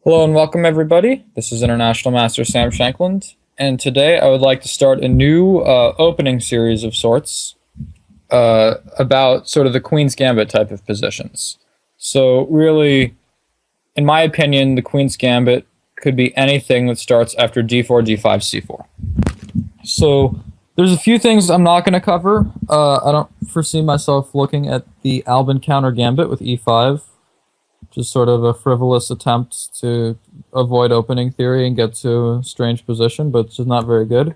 Hello and welcome everybody. This is International Master Sam Shankland, and today I would like to start a new opening series of sorts about sort of the Queen's Gambit type of positions. So really, in my opinion, the Queen's Gambit could be anything that starts after d4, d5, c4. So there's a few things I'm not going to cover. I don't foresee myself looking at the Albin counter Gambit with e5. Just sort of a frivolous attempt to avoid opening theory and get to a strange position, but it's just not very good.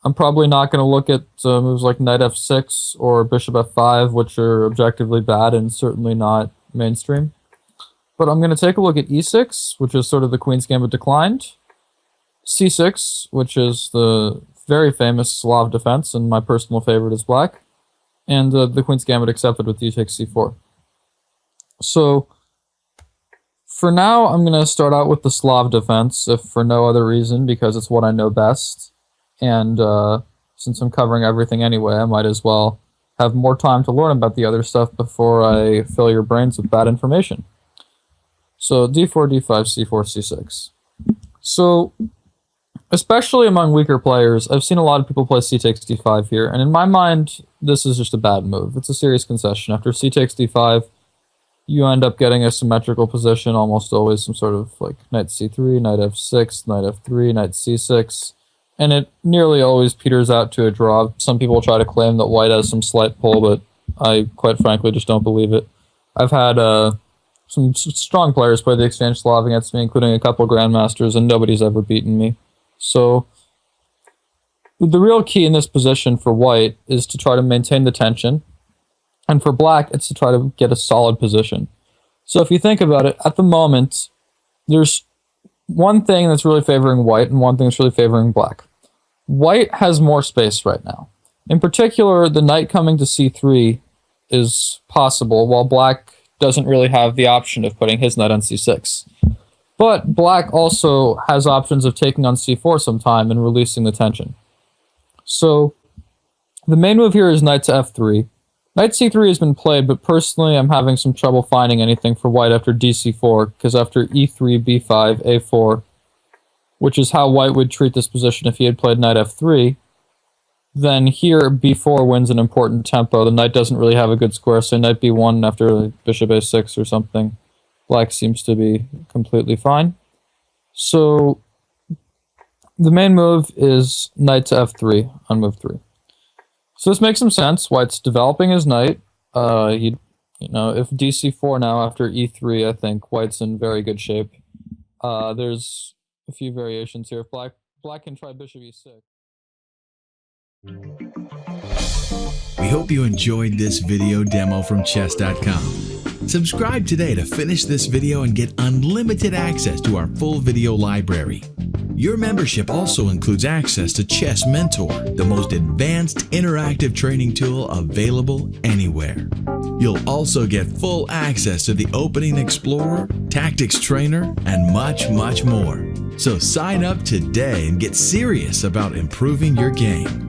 I'm probably not going to look at moves like knight f6 or bishop f5, which are objectively bad and certainly not mainstream. But I'm going to take a look at e6, which is sort of the Queen's Gambit declined, c6, which is the very famous Slav defense, and my personal favorite is black, and the Queen's Gambit accepted with d takes c4. So, for now, I'm going to start out with the Slav defense, if for no other reason, because it's what I know best. And since I'm covering everything anyway, I might as well have more time to learn about the other stuff before I fill your brains with bad information. So, d4, d5, c4, c6. So, especially among weaker players, I've seen a lot of people play c takes d5 here, and in my mind, this is just a bad move. It's a serious concession. After c takes d5, you end up getting a symmetrical position, almost always some sort of like knight c3, knight f6, knight f3, knight c6, and it nearly always peters out to a draw. Some people try to claim that white has some slight pull, but I quite frankly just don't believe it. I've had some strong players play the Exchange Slav against me, including a couple grandmasters, and nobody's ever beaten me. So the real key in this position for white is to try to maintain the tension. And for black, it's to try to get a solid position. So if you think about it, at the moment, there's one thing that's really favoring white and one thing that's really favoring black. White has more space right now. In particular, the knight coming to c3 is possible, while black doesn't really have the option of putting his knight on c6. But black also has options of taking on c4 sometime and releasing the tension. So the main move here is knight to f3. Knight c3 has been played, but personally I'm having some trouble finding anything for white after dc4, because after e3, b5, a4, which is how white would treat this position if he had played knight f3, then here b4 wins an important tempo. The knight doesn't really have a good square, so knight b1 after bishop a6 or something. Black seems to be completely fine. So the main move is knight to f3 on move 3. So this makes some sense. White's developing his knight. If dc4 now after e3, I think white's in very good shape. There's a few variations here. If black can try bishop e6. We hope you enjoyed this video demo from Chess.com. Subscribe today to finish this video and get unlimited access to our full video library. Your membership also includes access to Chess Mentor, the most advanced interactive training tool available anywhere. You'll also get full access to the Opening Explorer, Tactics Trainer, and much, much more. So sign up today and get serious about improving your game.